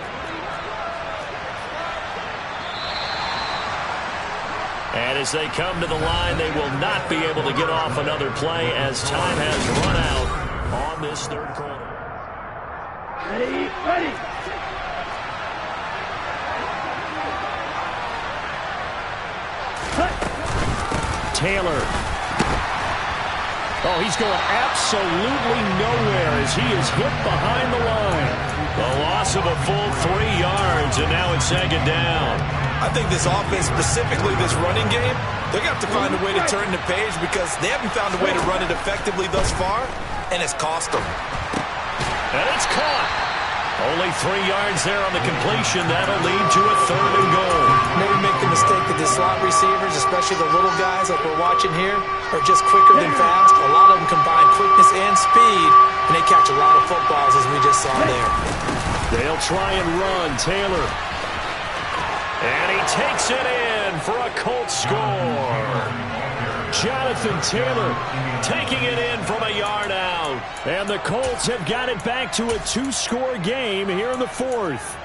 Speaker 1: And as they come to the line, they will not be able to get off another play as time has run out on this 3rd quarter.
Speaker 3: Ready, ready.
Speaker 1: Taylor. Oh, he's going absolutely nowhere as he is hit behind the line. The loss of a full 3 yards, and now it's 2nd down.
Speaker 4: I think this offense, specifically this running game, they're going to have to find a way to turn the page because they haven't found a way to run it effectively thus far, and it's cost them.
Speaker 1: And it's caught. Only 3 yards there on the completion. That'll lead to a 3rd and goal.
Speaker 4: Maybe make the mistake that the slot receivers, especially the little guys like we're watching here, are just quicker than fast. A lot of them combine quickness and speed, and they catch a lot of footballs, as we just saw there.
Speaker 1: They'll try and run. Taylor. And he takes it in for a Colts score. Jonathan Taylor taking it in from a yard out. And the Colts have got it back to a 2-score game here in the fourth.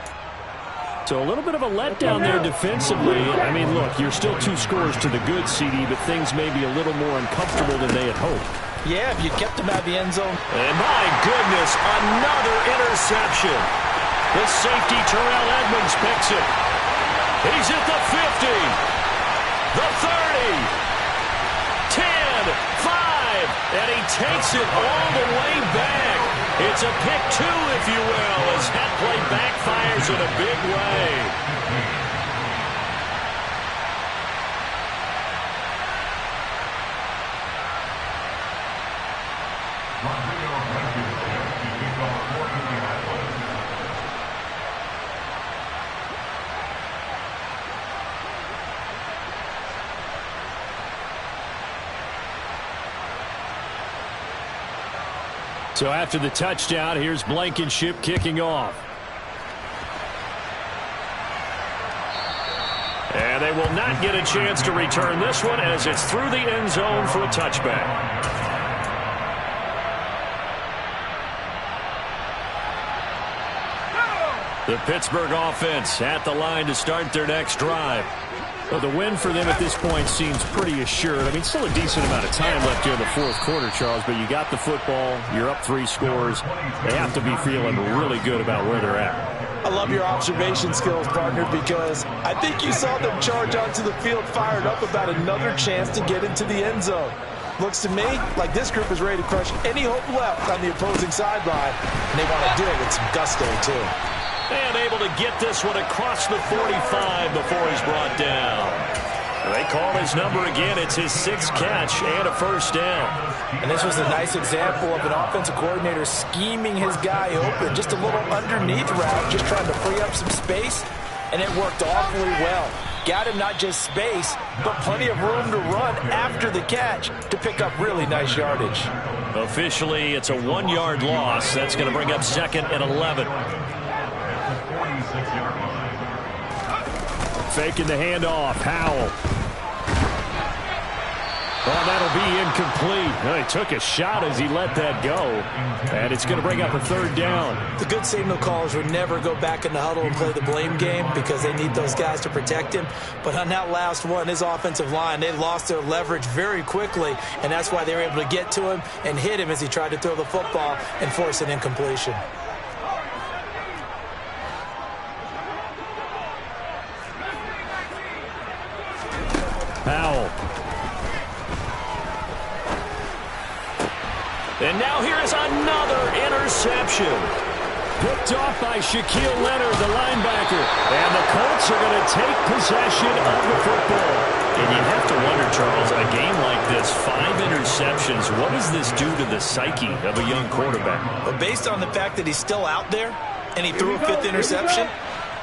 Speaker 1: So a little bit of a letdown there defensively. I mean, look, you're still 2 scores to the good, CD, but things may be a little more uncomfortable than they had hoped.
Speaker 4: Yeah, if you kept them out of the end zone.
Speaker 1: And my goodness, another interception. The safety, Terrell Edmonds, picks it. He's at the 50, the 30, 10, 5, and he takes it all the way back. It's a pick 2, if you will, as that play backfires in a big way. So after the touchdown, here's Blankenship kicking off. And they will not get a chance to return this one as it's through the end zone for a touchback. The Pittsburgh offense at the line to start their next drive. Well, the win for them at this point seems pretty assured. I mean, still a decent amount of time left here in the fourth quarter, Charles, but you got the football, you're up 3 scores. They have to be feeling really good about where they're at.
Speaker 4: I love your observation skills, partner, because I think you saw them charge onto the field fired up about another chance to get into the end zone. Looks to me like this group is ready to crush any hope left on the opposing sideline, and they want to do it with some gusto, too.
Speaker 1: And able to get this one across the 45 before he's brought down. They call his number again. It's his 6th catch and a first down.
Speaker 4: And this was a nice example of an offensive coordinator scheming his guy open. Just a little underneath route, just trying to free up some space, and it worked awfully well. Got him not just space, but plenty of room to run after the catch to pick up really nice yardage.
Speaker 1: Officially, it's a 1-yard loss. That's going to bring up 2nd and 11. Faking the handoff. Howell. Oh, that'll be incomplete. Well, he took a shot as he let that go. And it's going to bring up a 3rd down.
Speaker 4: The good signal callers would never go back in the huddle and play the blame game because they need those guys to protect him. But on that last one, his offensive line, they lost their leverage very quickly, and that's why they were able to get to him and hit him as he tried to throw the football and force an incompletion.
Speaker 1: Powell. And now here is another interception. Picked off by Shaquille Leonard, the linebacker. And the Colts are going to take possession of the football. And you have to wonder, Charles, a game like this, 5 interceptions, what does this do to the psyche of a young quarterback?
Speaker 4: Well, based on the fact that he's still out there and he threw a 5th interception,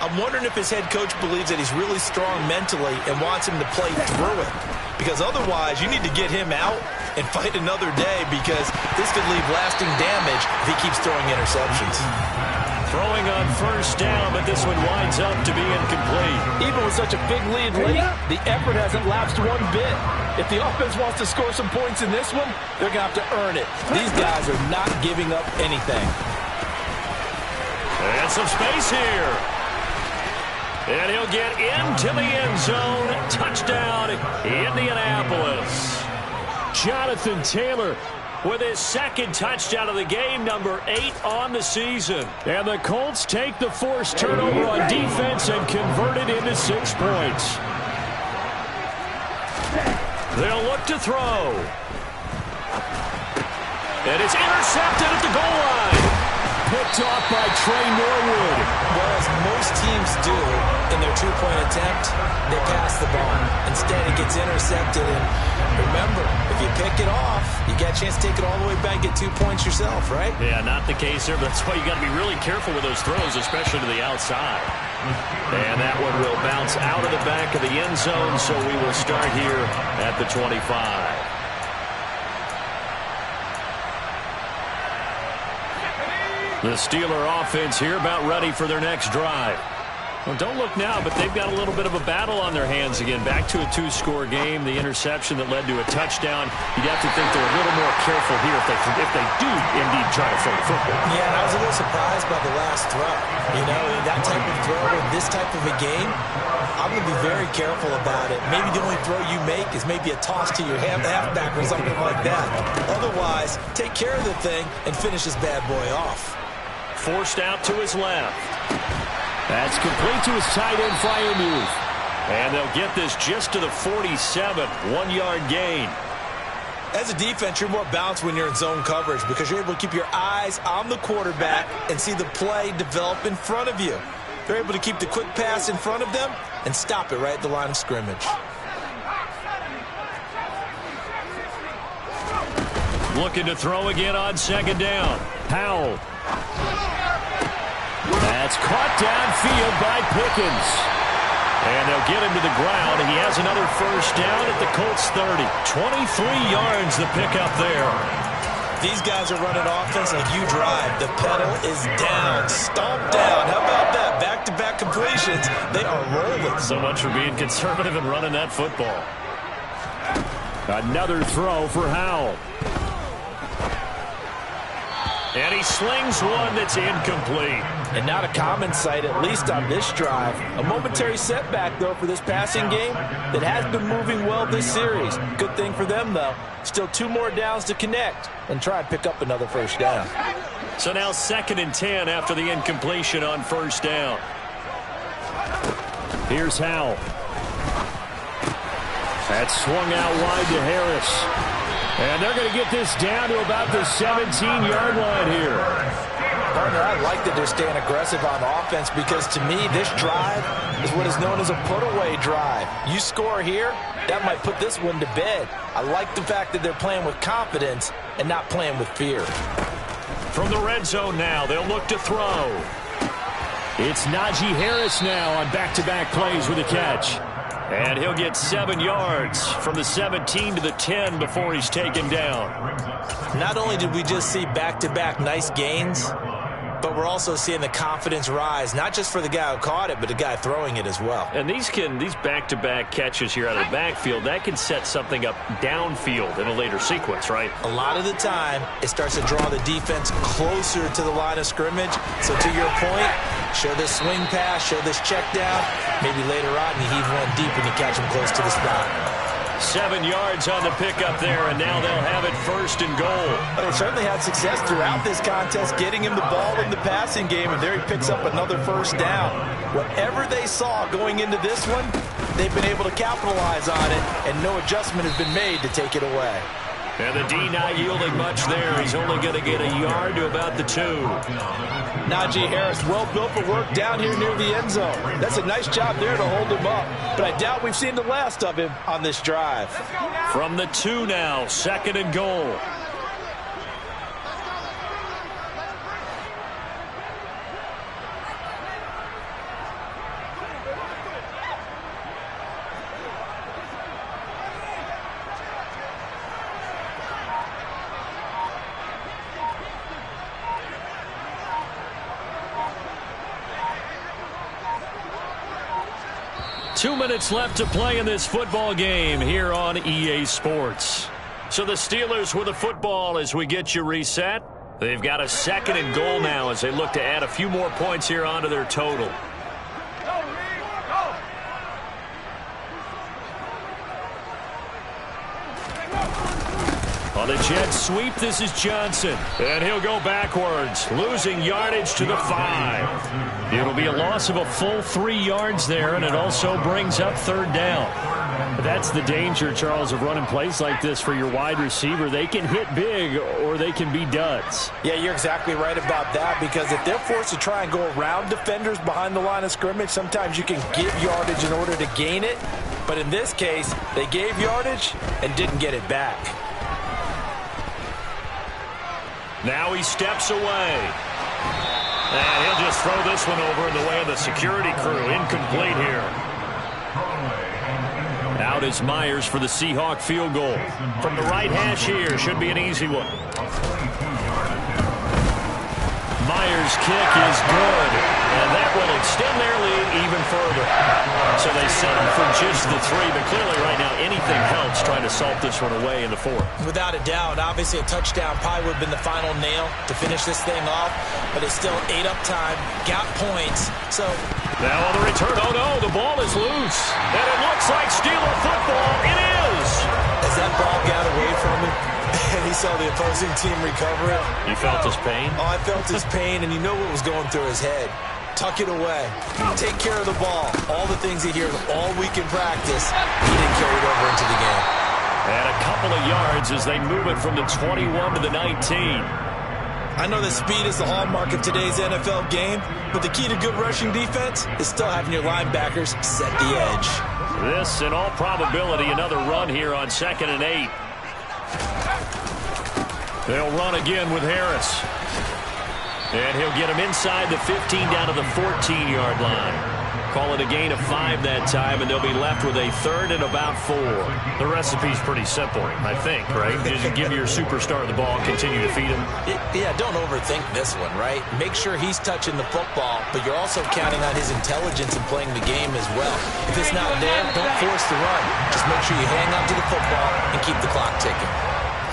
Speaker 4: I'm wondering if his head coach believes that he's really strong mentally and wants him to play through it. Because otherwise, you need to get him out and fight another day because this could leave lasting damage if he keeps throwing interceptions.
Speaker 1: Throwing on first down, but this one winds up to be incomplete.
Speaker 4: Even with such a big lead late, the effort hasn't lapsed one bit. If the offense wants to score some points in this one, they're going to have to earn it. These guys are not giving up anything.
Speaker 1: And some space here. And he'll get into the end zone. Touchdown, Indianapolis. Jonathan Taylor with his 2nd touchdown of the game, number 8 on the season. And the Colts take the forced turnover on defense and convert it into 6 points. They'll look to throw. And it's intercepted at the goal line. Picked Picked off by Trey Norwood.
Speaker 4: Well, as most teams do in their two-point attempt, they pass the ball. Instead, it gets intercepted. And remember, if you pick it off, you get a chance to take it all the way back, get 2 points yourself, right?
Speaker 2: Yeah, not the case there, but that's why you got to be really careful with those throws, especially to the outside. And that one will bounce out of the back of the end zone, so we will start here at the 25. The Steeler offense here about ready for their next drive. Well, don't look now, but they've got a little bit of a battle on their hands again. Back to a two-score game. The interception that led to a touchdown. You'd have to think they're a little more careful here if they do indeed try to throw the football.
Speaker 4: Yeah, I was a little surprised by the last throw. You know, that type of throw in this type of a game, I'm going to be very careful about it. Maybe the only throw you make is maybe a toss to your halfback or something like that. Otherwise, take care of the thing and finish this bad boy off.
Speaker 2: Forced out to his left.
Speaker 1: That's complete to his tight end flyer move.
Speaker 2: And they'll get this just to the 47, 1-yard gain.
Speaker 4: As a defense, you're more balanced when you're in zone coverage because you're able to keep your eyes on the quarterback and see the play develop in front of you. They're able to keep the quick pass in front of them and stop it right at the line of scrimmage.
Speaker 2: Looking to throw again on second down. Powell.
Speaker 1: That's caught downfield by Pickens.
Speaker 2: And they'll get him to the ground. He has another first down at the Colts 30. 23 yards the pickup there.
Speaker 4: These guys are running offense like you drive. The pedal is down, stomped down. How about that? Back-to-back completions. They are rolling.
Speaker 2: So much for being conservative and running that football.
Speaker 1: Another throw for Howell.
Speaker 2: And he slings one that's incomplete.
Speaker 4: And not a common sight, at least on this drive. A momentary setback, though, for this passing game that has been moving well this series. Good thing for them, though. Still 2 more downs to connect and try and pick up another first down.
Speaker 2: So now 2nd and 10 after the incompletion on first down.
Speaker 1: Here's Howell. That's swung out wide to Harris. And they're going to get this down to about the 17-yard line here.
Speaker 4: Partner, I like that they're staying aggressive on offense because, to me, this drive is what is known as a put-away drive. You score here, that might put this one to bed. I like the fact that they're playing with confidence and not playing with fear.
Speaker 2: From the red zone now, they'll look to throw.
Speaker 1: It's Najee Harris now on back-to-back plays with a catch.
Speaker 2: And he'll get 7 yards from the 17 to the 10 before he's taken down.
Speaker 4: Not only did we just see back-to-back nice gains, but we're also seeing the confidence rise, not just for the guy who caught it, but the guy throwing it as well.
Speaker 2: And these back-to-back catches here out of the backfield, that can set something up downfield in a later sequence, right?
Speaker 4: A lot of the time, it starts to draw the defense closer to the line of scrimmage. So to your point, show this swing pass, show this check down. Maybe later on, you heave one deep and you catch him close to the spot.
Speaker 2: 7 yards on the pickup there, and now they'll have it 1st and goal.
Speaker 4: But they certainly had success throughout this contest, getting him the ball in the passing game, and there he picks up another first down. Whatever they saw going into this one, they've been able to capitalize on it, and no adjustment has been made to take it away.
Speaker 2: And the D not yielding much there. He's only going to get a yard to about the 2.
Speaker 4: Najee Harris, well built for work down here near the end zone. That's a nice job there to hold him up. But I doubt we've seen the last of him on this drive.
Speaker 2: From the 2 now, 2nd and goal. Two minutes left to play in this football game here on EA Sports. So the Steelers with the football as we get you reset. They've got a 2nd and goal now as they look to add a few more points here onto their total. On the jet sweep, this is Johnson. And he'll go backwards, losing yardage to the 5. It'll be a loss of a full 3 yards there, and it also brings up 3rd down.
Speaker 1: That's the danger, Charles, of running plays like this for your wide receiver. They can hit big or they can be duds.
Speaker 4: Yeah, you're exactly right about that, because if they're forced to try and go around defenders behind the line of scrimmage, sometimes you can give yardage in order to gain it. But in this case, they gave yardage and didn't get it back.
Speaker 2: Now he steps away. And he'll just throw this one over in the way of the security crew. Incomplete here. Out is Myers for the Seahawk field goal. From the right hash here, should be an easy one. Myers' kick is good, and that will extend their lead even further. So they settle for just the 3, but clearly right now anything helps trying to salt this one away in the 4th.
Speaker 4: Without a doubt, obviously a touchdown probably would have been the final nail to finish this thing off, but it's still 8 up time, got points, so...
Speaker 2: Now on the return, oh no, the ball is loose, and it looks like Steeler football. It is!
Speaker 4: As that ball got away from him, and he saw the opposing team recover it.
Speaker 2: You felt his pain?
Speaker 4: Oh, I felt his pain, and you know what was going through his head. Tuck it away. Take care of the ball. All the things he hears all week in practice, he didn't carry it over into the game.
Speaker 2: And a couple of yards as they move it from the 21 to the 19.
Speaker 4: I know that speed is the hallmark of today's NFL game, but the key to good rushing defense is still having your linebackers set the edge.
Speaker 2: This, in all probability, another run here on 2nd and 8. They'll run again with Harris. And he'll get him inside the 15 down to the 14-yard line. Call it a gain of 5 that time, and they'll be left with a 3rd and about 4. The recipe's pretty simple, I think, right? Just give your superstar the ball, continue to feed him.
Speaker 4: Yeah, don't overthink this one, right? Make sure he's touching the football, but you're also counting on his intelligence in playing the game as well. If it's not there, don't force the run. Just make sure you hang on to the football and keep the clock ticking.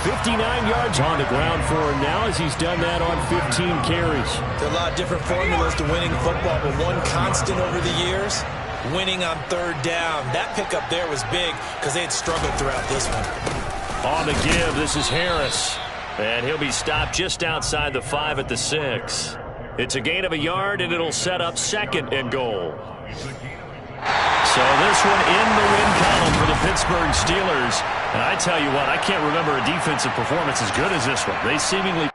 Speaker 1: 59 yards on the ground for him now as he's done that on 15 carries.
Speaker 4: There are a lot of different formulas to winning football, but one constant over the years, winning on 3rd down. That pickup there was big because they had struggled throughout this one.
Speaker 2: On the give, this is Harris. And he'll be stopped just outside the 5 at the 6. It's a gain of a yard, and it'll set up 2nd and goal. So this one in the win column for the Pittsburgh Steelers. And I tell you what, I can't remember a defensive performance as good as this one. They seemingly...